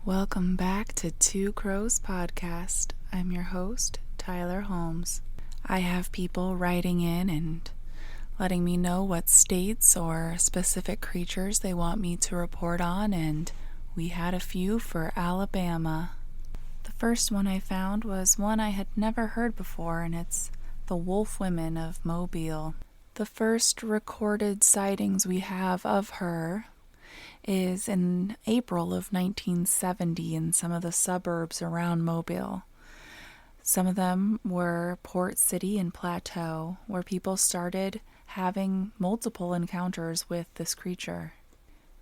Welcome back to Two Crows Podcast. I'm your host, Tyler Holmes. I have people writing in and letting me know what states or specific creatures they want me to report on, and we had a few for Alabama. The first one I found was one I had never heard before, and it's the Wolf Women of Mobile. The first recorded sightings we have of her is in April of 1970 in some of the suburbs around Mobile. Some of them were Port City and Plateau, where people started having multiple encounters with this creature.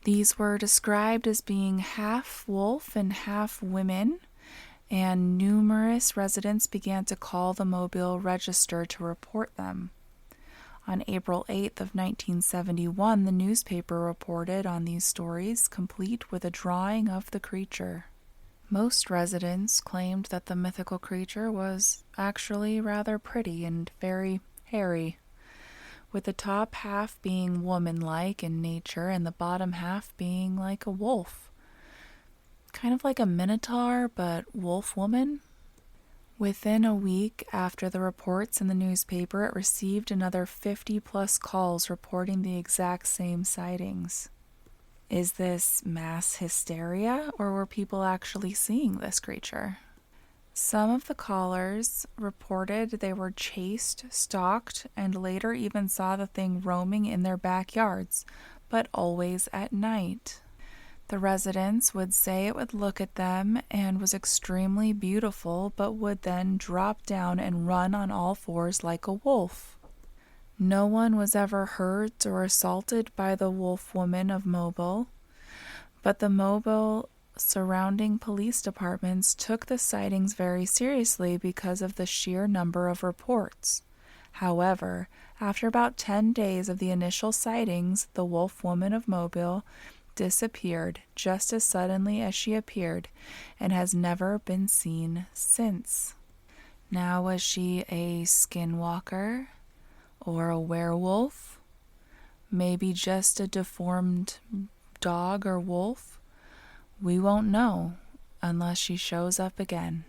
These were described as being half wolf and half women, and numerous residents began to call the Mobile Register to report them. On April 8th of 1971, the newspaper reported on these stories, complete with a drawing of the creature. Most residents claimed that the mythical creature was actually rather pretty and very hairy, with the top half being woman-like in nature and the bottom half being like a wolf. Kind of like a minotaur, but wolf woman. Within a week after the reports in the newspaper, it received another 50-plus calls reporting the exact same sightings. Is this mass hysteria, or were people actually seeing this creature? Some of the callers reported they were chased, stalked, and later even saw the thing roaming in their backyards, but always at night. The residents would say it would look at them and was extremely beautiful, but would then drop down and run on all fours like a wolf. No one was ever hurt or assaulted by the Wolf Woman of Mobile, but the Mobile surrounding police departments took the sightings very seriously because of the sheer number of reports. However, after about 10 days of the initial sightings, the Wolf Woman of Mobile disappeared just as suddenly as she appeared and has never been seen since. Now, was she a skinwalker or a werewolf? Maybe just a deformed dog or wolf? We won't know unless she shows up again.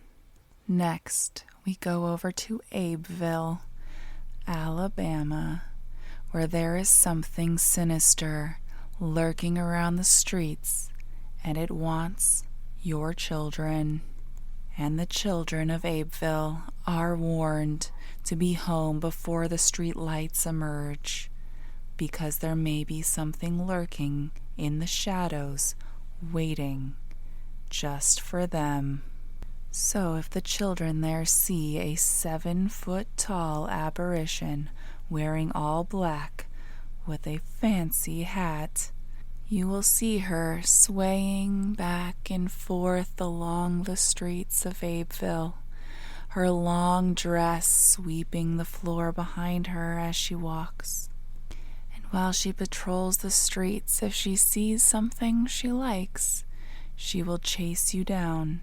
Next, we go over to Abeville, Alabama, where there is something sinister lurking around the streets, and it wants your children. And the children of Abeville are warned to be home before the street lights emerge, because there may be something lurking in the shadows, waiting just for them. So if the children there see a 7-foot-tall apparition wearing all black, with a fancy hat, you will see her swaying back and forth along the streets of Abeville, her long dress sweeping the floor behind her as she walks. And while she patrols the streets, if she sees something she likes, she will chase you down,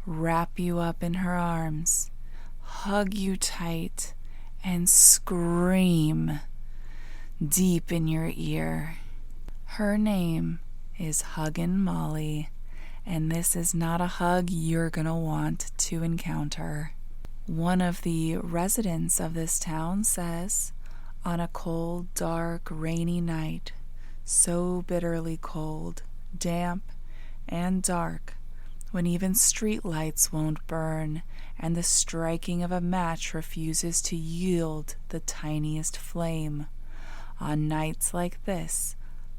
wrap you up in her arms, hug you tight, and scream deep in your ear. Her name is Huggin Molly, and this is not a hug you're gonna want to encounter. One of the residents of this town says, on a cold, dark, rainy night, so bitterly cold, damp, and dark, when even street lights won't burn and the striking of a match refuses to yield the tiniest flame, on nights like this,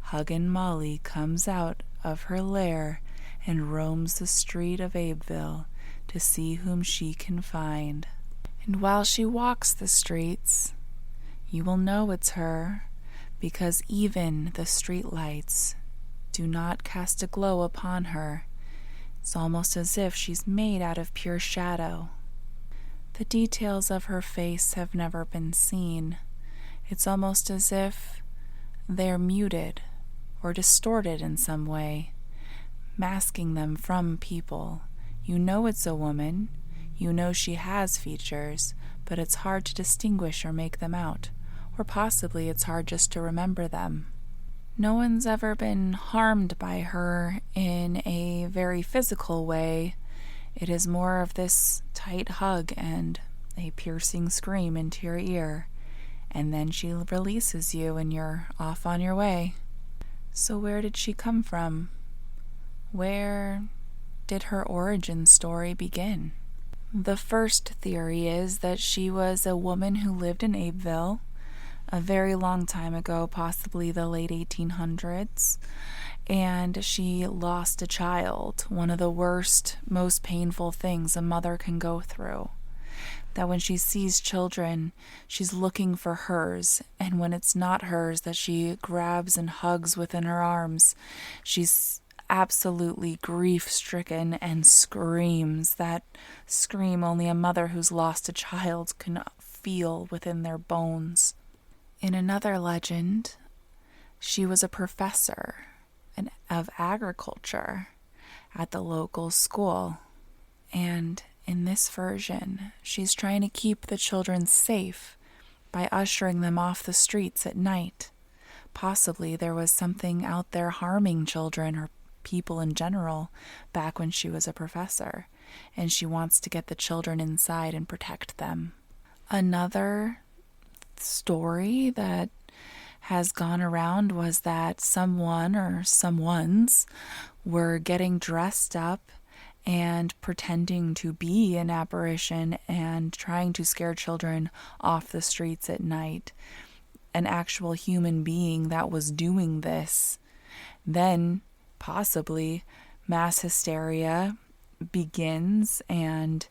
Huggin Molly comes out of her lair and roams the street of Abeville to see whom she can find. And while she walks the streets, you will know it's her, because even the street lights do not cast a glow upon her. It's almost as if she's made out of pure shadow. The details of her face have never been seen. It's almost as if they're muted or distorted in some way, masking them from people. You know it's a woman. You know she has features, but it's hard to distinguish or make them out, or possibly it's hard just to remember them. No one's ever been harmed by her in a very physical way. It is more of this tight hug and a piercing scream into your ear, and then she releases you and you're off on your way. So where did she come from? Where did her origin story begin? The first theory is that she was a woman who lived in Abbeville a very long time ago, possibly the late 1800s, and she lost a child, one of the worst, most painful things a mother can go through. That when she sees children, she's looking for hers, and when it's not hers that she grabs and hugs within her arms, she's absolutely grief-stricken and screams, that scream only a mother who's lost a child can feel within their bones. In another legend, she was a professor of agriculture at the local school, and in this version, she's trying to keep the children safe by ushering them off the streets at night. Possibly there was something out there harming children or people in general back when she was a professor, and she wants to get the children inside and protect them. Another story that has gone around was that someone or someones were getting dressed up and pretending to be an apparition and trying to scare children off the streets at night. An actual human being that was doing this. Then, possibly, mass hysteria begins and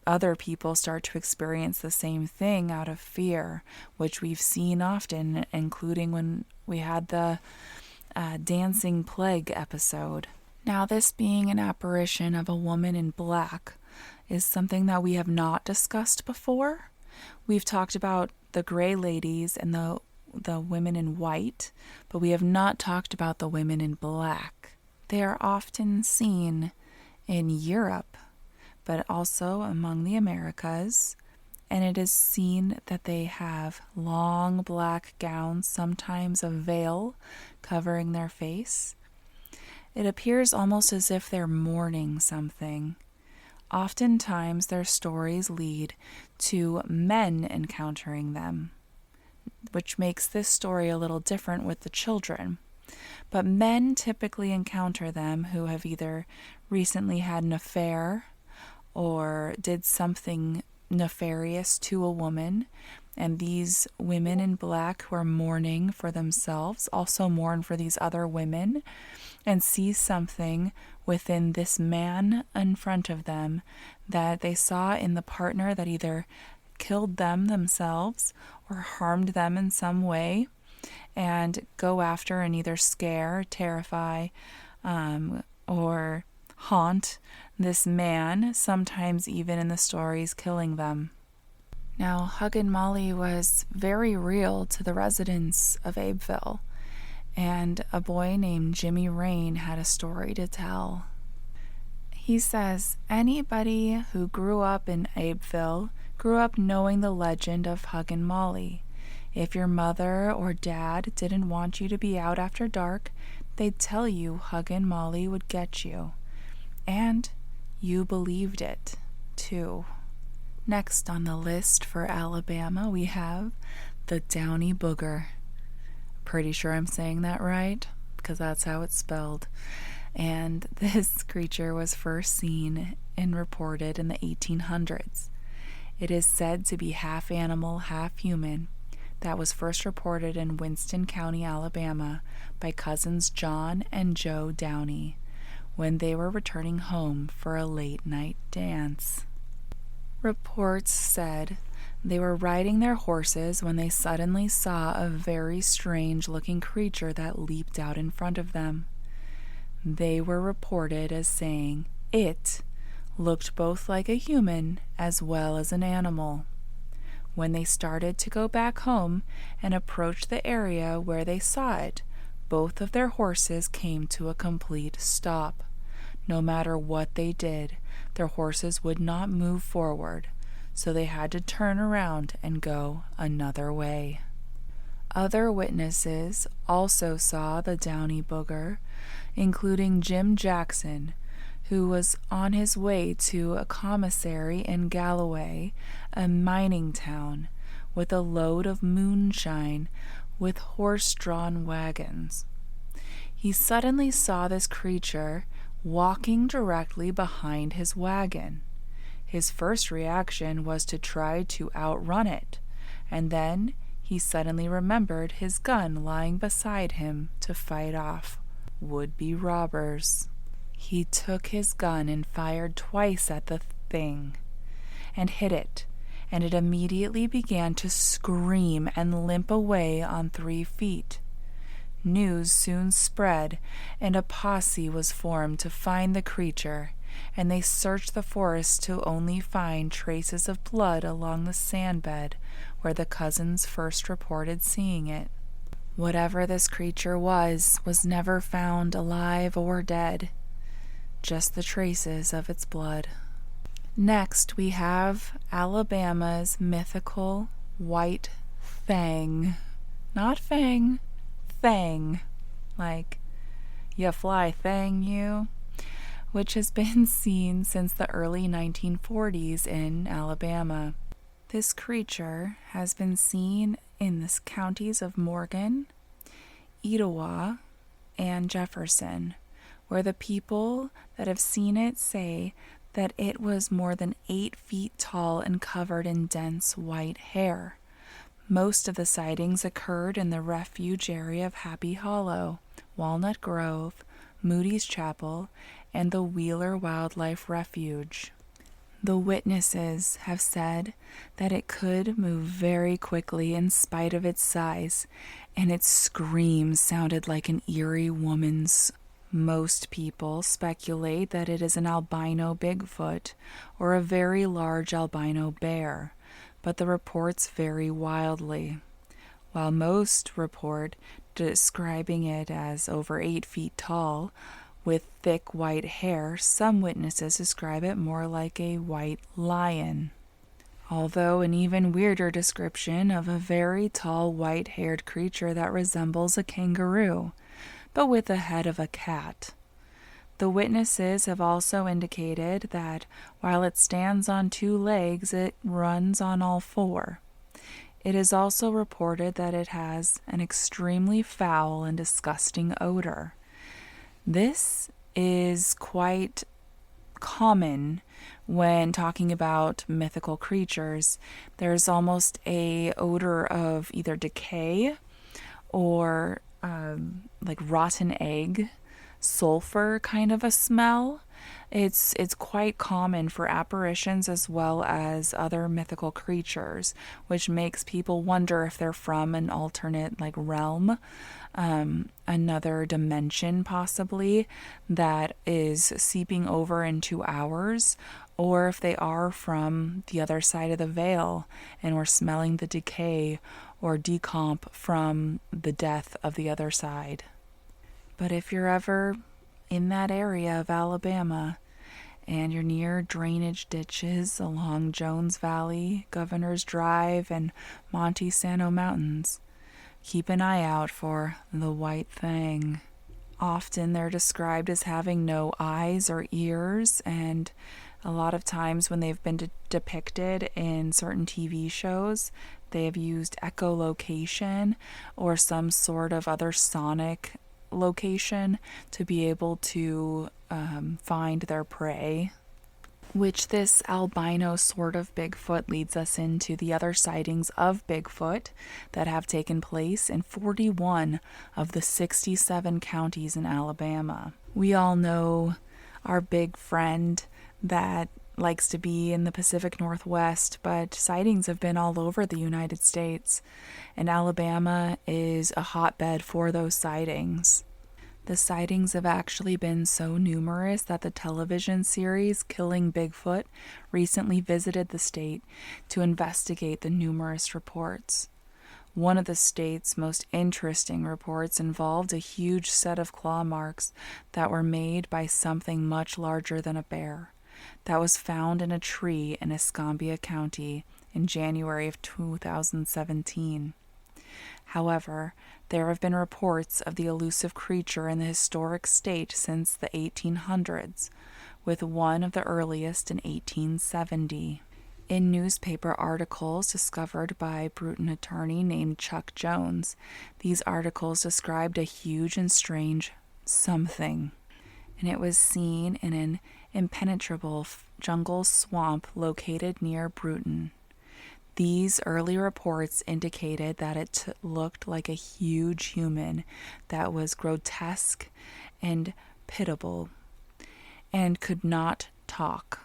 other people start to experience the same thing out of fear, which we've seen often, including when we had the dancing plague episode. Now, this being an apparition of a woman in black is something that we have not discussed before. We've talked about the gray ladies and the women in white, but we have not talked about the women in black. They are often seen in Europe, but also among the Americas, and it is seen that they have long black gowns, sometimes a veil covering their face. It appears almost as if they're mourning something. Oftentimes, their stories lead to men encountering them, which makes this story a little different with the children. But men typically encounter them who have either recently had an affair or did something nefarious to a woman, and these women in black who are mourning for themselves also mourn for these other women and see something within this man in front of them that they saw in the partner that either killed them themselves or harmed them in some way, and go after and either scare, terrify, or haunt this man, sometimes even in the stories killing them. Now, Huggin Molly was very real to the residents of Abbeville, and a boy named Jimmy Rain had a story to tell. He says, anybody who grew up in Abbeville grew up knowing the legend of Huggin Molly. If your mother or dad didn't want you to be out after dark, they'd tell you Huggin Molly would get you. And you believed it, too. Next on the list for Alabama, we have the Downy Booger. Pretty sure I'm saying that right, because that's how it's spelled. And this creature was first seen and reported in the 1800s. It is said to be half animal, half human. That was first reported in Winston County, Alabama, by cousins John and Joe Downey when they were returning home for a late-night dance. Reports said they were riding their horses when they suddenly saw a very strange-looking creature that leaped out in front of them. They were reported as saying it looked both like a human as well as an animal. When they started to go back home and approached the area where they saw it, both of their horses came to a complete stop. No matter what they did, their horses would not move forward, so they had to turn around and go another way. Other witnesses also saw the downy booger, including Jim Jackson, who was on his way to a commissary in Galloway, a mining town, with a load of moonshine with horse-drawn wagons. He suddenly saw this creature walking directly behind his wagon. His first reaction was to try to outrun it, and then he suddenly remembered his gun lying beside him to fight off would-be robbers. He took his gun and fired twice at the thing, and hit it, and it immediately began to scream and limp away on 3 feet. News soon spread, and a posse was formed to find the creature, and they searched the forest to only find traces of blood along the sandbed where the cousins first reported seeing it. Whatever this creature was never found alive or dead, just the traces of its blood. Next, we have Alabama's mythical white thang. Not fang, thang. Like, ya fly thang, you? Which has been seen since the early 1940s in Alabama. This creature has been seen in the counties of Morgan, Etowah, and Jefferson, where the people that have seen it say that it was more than 8 feet tall and covered in dense white hair. Most of the sightings occurred in the refuge area of Happy Hollow, Walnut Grove, Moody's Chapel, and the Wheeler Wildlife Refuge. The witnesses have said that it could move very quickly in spite of its size, and its screams sounded like an eerie woman's. Most people speculate that it is an albino Bigfoot or a very large albino bear, but the reports vary wildly. While most report describing it as over 8 feet tall, with thick white hair, some witnesses describe it more like a white lion. Although an even weirder description of a very tall white-haired creature that resembles a kangaroo, but with the head of a cat. The witnesses have also indicated that while it stands on 2 legs, it runs on all 4. It is also reported that it has an extremely foul and disgusting odor. This is quite common when talking about mythical creatures. There's almost a odor of either decay or like rotten egg, sulfur kind of a smell. It's quite common for apparitions as well as other mythical creatures, which makes people wonder if they're from an alternate realm, another dimension possibly that is seeping over into ours, or if they are from the other side of the veil and we're smelling the decay or decomp from the death of the other side. But if you're ever in that area of Alabama and you're near drainage ditches along Jones Valley, Governor's Drive, and Monte Sano Mountains, keep an eye out for the white thing. Often they're described as having no eyes or ears, and a lot of times when they've been depicted in certain TV shows, they have used echolocation or some sort of other sonic location to be able to find their prey. Which this albino sort of Bigfoot leads us into the other sightings of Bigfoot that have taken place in 41 of the 67 counties in Alabama. We all know our big friend that likes to be in the Pacific Northwest, but sightings have been all over the United States, and Alabama is a hotbed for those sightings. The sightings have actually been so numerous that the television series Killing Bigfoot recently visited the state to investigate the numerous reports. One of the state's most interesting reports involved a huge set of claw marks that were made by something much larger than a bear that was found in a tree in Escambia County in January of 2017. However, there have been reports of the elusive creature in the historic state since the 1800s, with one of the earliest in 1870. In newspaper articles discovered by a Bruton attorney named Chuck Jones, these articles described a huge and strange something, and it was seen in an impenetrable jungle swamp located near Bruton. These early reports indicated that it looked like a huge human that was grotesque and pitiable and could not talk.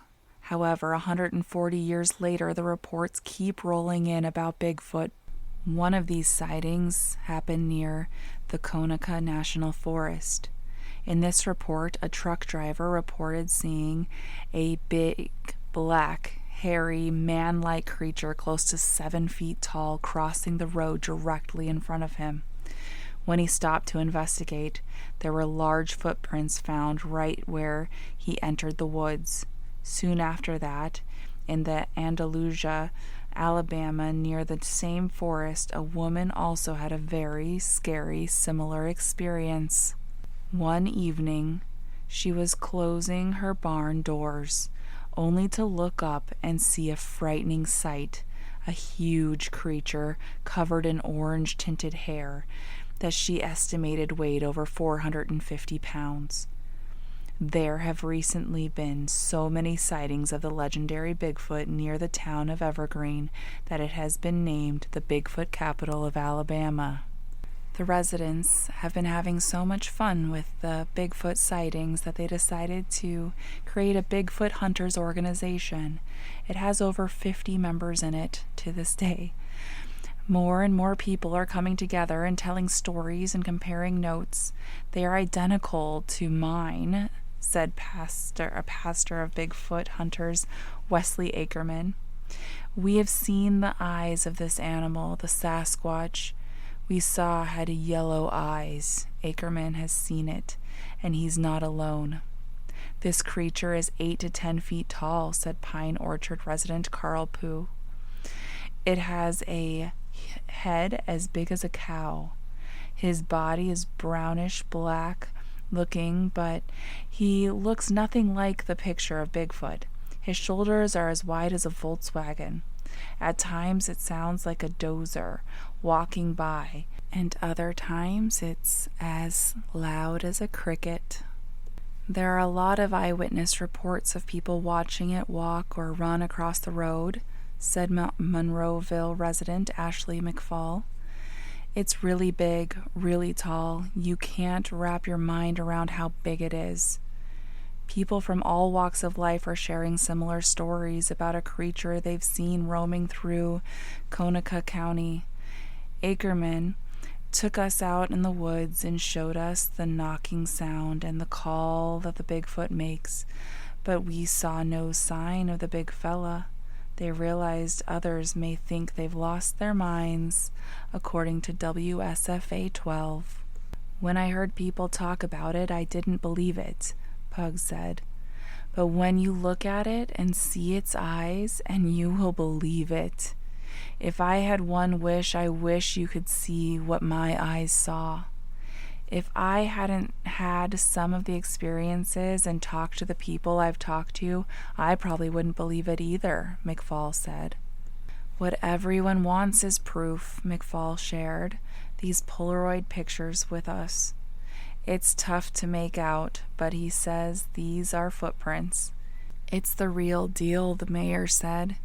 However, 140 years later, the reports keep rolling in about Bigfoot. One of these sightings happened near the Conecuh National Forest. In this report, a truck driver reported seeing a big, black, hairy, man-like creature close to 7 feet tall crossing the road directly in front of him. When he stopped to investigate, there were large footprints found right where he entered the woods. Soon after that, in the Andalusia, Alabama, near the same forest, a woman also had a very scary, similar experience. One evening, she was closing her barn doors, only to look up and see a frightening sight, a huge creature covered in orange-tinted hair that she estimated weighed over 450 pounds. There have recently been so many sightings of the legendary Bigfoot near the town of Evergreen that it has been named the Bigfoot capital of Alabama. The residents have been having so much fun with the Bigfoot sightings that they decided to create a Bigfoot Hunters organization. It has over 50 members in it to this day. More and more people are coming together and telling stories and comparing notes. They are identical to mine, said a pastor of Bigfoot Hunters, Wesley Ackerman. We have seen the eyes of this animal, the Sasquatch we saw had yellow eyes. Ackerman has seen it, and he's not alone. This creature is 8 to 10 feet tall, said Pine Orchard resident Carl Pooh. It has a head as big as a cow. His body is brownish black looking, but he looks nothing like the picture of Bigfoot. His shoulders are as wide as a Volkswagen. At times it sounds like a dozer walking by, and other times it's as loud as a cricket. There are a lot of eyewitness reports of people watching it walk or run across the road, said Monroeville resident Ashley McFall. It's really big, really tall. You can't wrap your mind around how big it is. People from all walks of life are sharing similar stories about a creature they've seen roaming through Conecuh County. Ackerman took us out in the woods and showed us the knocking sound and the call that the Bigfoot makes, but we saw no sign of the big fella. They realized others may think they've lost their minds, according to WSFA 12. When I heard people talk about it, I didn't believe it, Pug said. But when you look at it and see its eyes, and you will believe it. If I had one wish, I wish you could see what my eyes saw. If I hadn't had some of the experiences and talked to the people I've talked to, I probably wouldn't believe it either, McFall said. What everyone wants is proof, McFall shared these Polaroid pictures with us. It's tough to make out, but he says these are footprints. It's the real deal, the mayor said.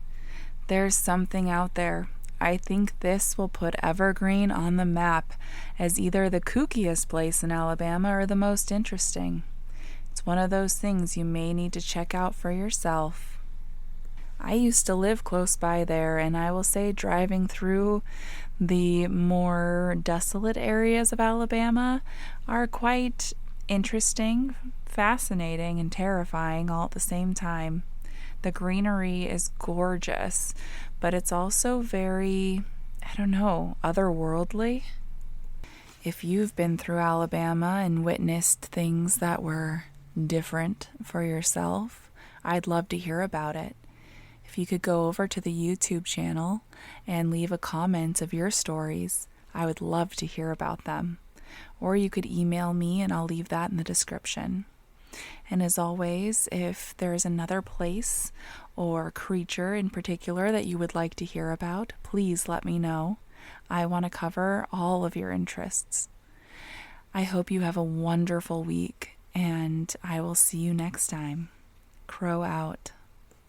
There's something out there. I think this will put Evergreen on the map as either the kookiest place in Alabama or the most interesting. It's one of those things you may need to check out for yourself. I used to live close by there, and I will say driving through the more desolate areas of Alabama are quite interesting, fascinating, and terrifying all at the same time. The greenery is gorgeous, but it's also very, otherworldly. If you've been through Alabama and witnessed things that were different for yourself, I'd love to hear about it. If you could go over to the YouTube channel and leave a comment of your stories, I would love to hear about them. Or you could email me and I'll leave that in the description. And as always, if there's another place or creature in particular that you would like to hear about, please let me know. I want to cover all of your interests. I hope you have a wonderful week, and I will see you next time. Crow out.